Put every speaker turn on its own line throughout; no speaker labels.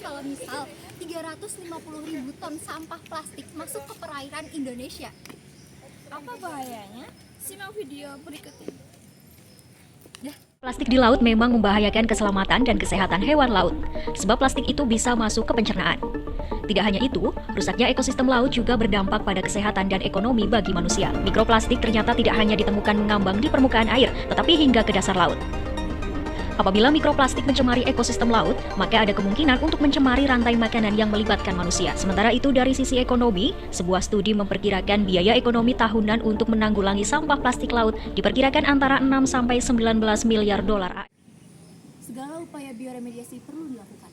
kalau misal 350.000 ton sampah plastik masuk ke perairan Indonesia?
Apa bahayanya? Simak video berikut ini.
Plastik di laut memang membahayakan keselamatan dan kesehatan hewan laut, sebab plastik itu bisa masuk ke pencernaan. Tidak hanya itu, rusaknya ekosistem laut juga berdampak pada kesehatan dan ekonomi bagi manusia. Mikroplastik ternyata tidak hanya ditemukan mengambang di permukaan air, tetapi hingga ke dasar laut. Apabila mikroplastik mencemari ekosistem laut, maka ada kemungkinan untuk mencemari rantai makanan yang melibatkan manusia. Sementara itu, dari sisi ekonomi, sebuah studi memperkirakan biaya ekonomi tahunan untuk menanggulangi sampah plastik laut diperkirakan antara 6 sampai 19 miliar dolar.
Segala upaya bioremediasi perlu dilakukan.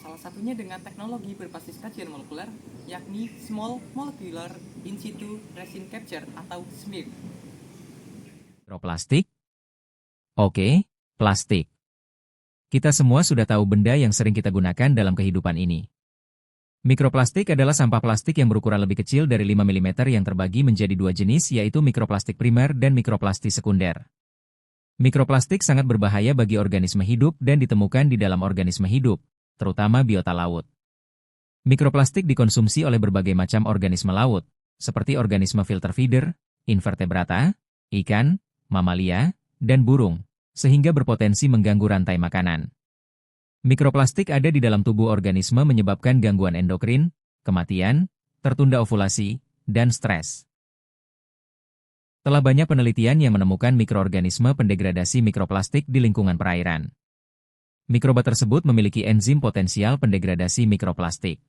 Salah satunya dengan teknologi berbasis kajian molekuler, yakni Small Molecular In Situ Resin Capture atau SMIR.
Mikroplastik? Oke, plastik. Kita semua sudah tahu benda yang sering kita gunakan dalam kehidupan ini. Mikroplastik adalah sampah plastik yang berukuran lebih kecil dari 5 mm yang terbagi menjadi dua jenis, yaitu mikroplastik primer dan mikroplastik sekunder. Mikroplastik sangat berbahaya bagi organisme hidup dan ditemukan di dalam organisme hidup, terutama biota laut. Mikroplastik dikonsumsi oleh berbagai macam organisme laut, seperti organisme filter feeder, invertebrata, ikan, mamalia, dan burung, sehingga berpotensi mengganggu rantai makanan. Mikroplastik ada di dalam tubuh organisme menyebabkan gangguan endokrin, kematian, tertunda ovulasi, dan stres. Telah banyak penelitian yang menemukan mikroorganisme pendegradasi mikroplastik di lingkungan perairan. Mikroba tersebut memiliki enzim potensial pendegradasi mikroplastik.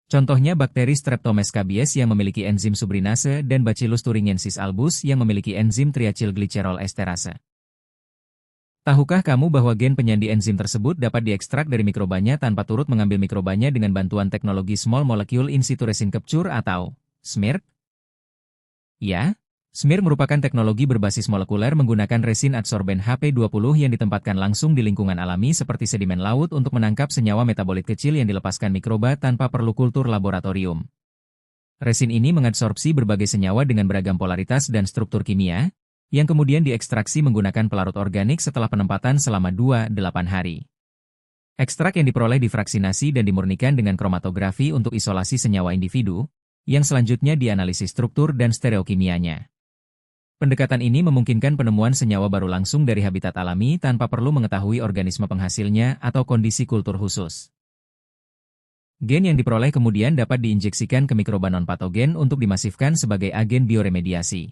Contohnya bakteri Streptomys scabies yang memiliki enzim subrinase dan Bacillus thuringiensis albus yang memiliki enzim triacylglycerol esterase. Tahukah kamu bahwa gen penyandi enzim tersebut dapat diekstrak dari mikrobanya tanpa turut mengambil mikrobanya dengan bantuan teknologi Small Molecule In Situ Resin Capture atau SMIR? Ya, SMIR merupakan teknologi berbasis molekuler menggunakan resin adsorben HP20 yang ditempatkan langsung di lingkungan alami seperti sedimen laut untuk menangkap senyawa metabolit kecil yang dilepaskan mikroba tanpa perlu kultur laboratorium. Resin ini mengadsorpsi berbagai senyawa dengan beragam polaritas dan struktur kimia, yang kemudian diekstraksi menggunakan pelarut organik setelah penempatan selama 2-8 hari. Ekstrak yang diperoleh difraksinasi dan dimurnikan dengan kromatografi untuk isolasi senyawa individu, yang selanjutnya dianalisis struktur dan stereokimianya. Pendekatan ini memungkinkan penemuan senyawa baru langsung dari habitat alami tanpa perlu mengetahui organisme penghasilnya atau kondisi kultur khusus. Gen yang diperoleh kemudian dapat diinjeksikan ke mikroba non-patogen untuk dimasifkan sebagai agen bioremediasi.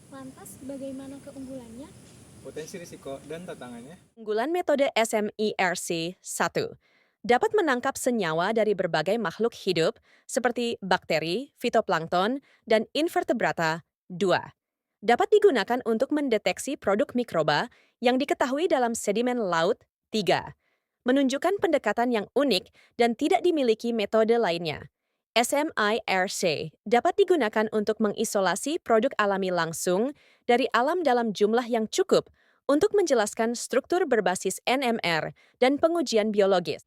Lantas, bagaimana keunggulannya?
Potensi risiko dan tantangannya.
Unggulan metode SMIRC 1. Dapat menangkap senyawa dari berbagai makhluk hidup seperti bakteri, fitoplankton, dan invertebrata. 2. Dapat digunakan untuk mendeteksi produk mikroba yang diketahui dalam sedimen laut. 3. Menunjukkan pendekatan yang unik dan tidak dimiliki metode lainnya. SMIRC dapat digunakan untuk mengisolasi produk alami langsung dari alam dalam jumlah yang cukup untuk menjelaskan struktur berbasis NMR dan pengujian biologis.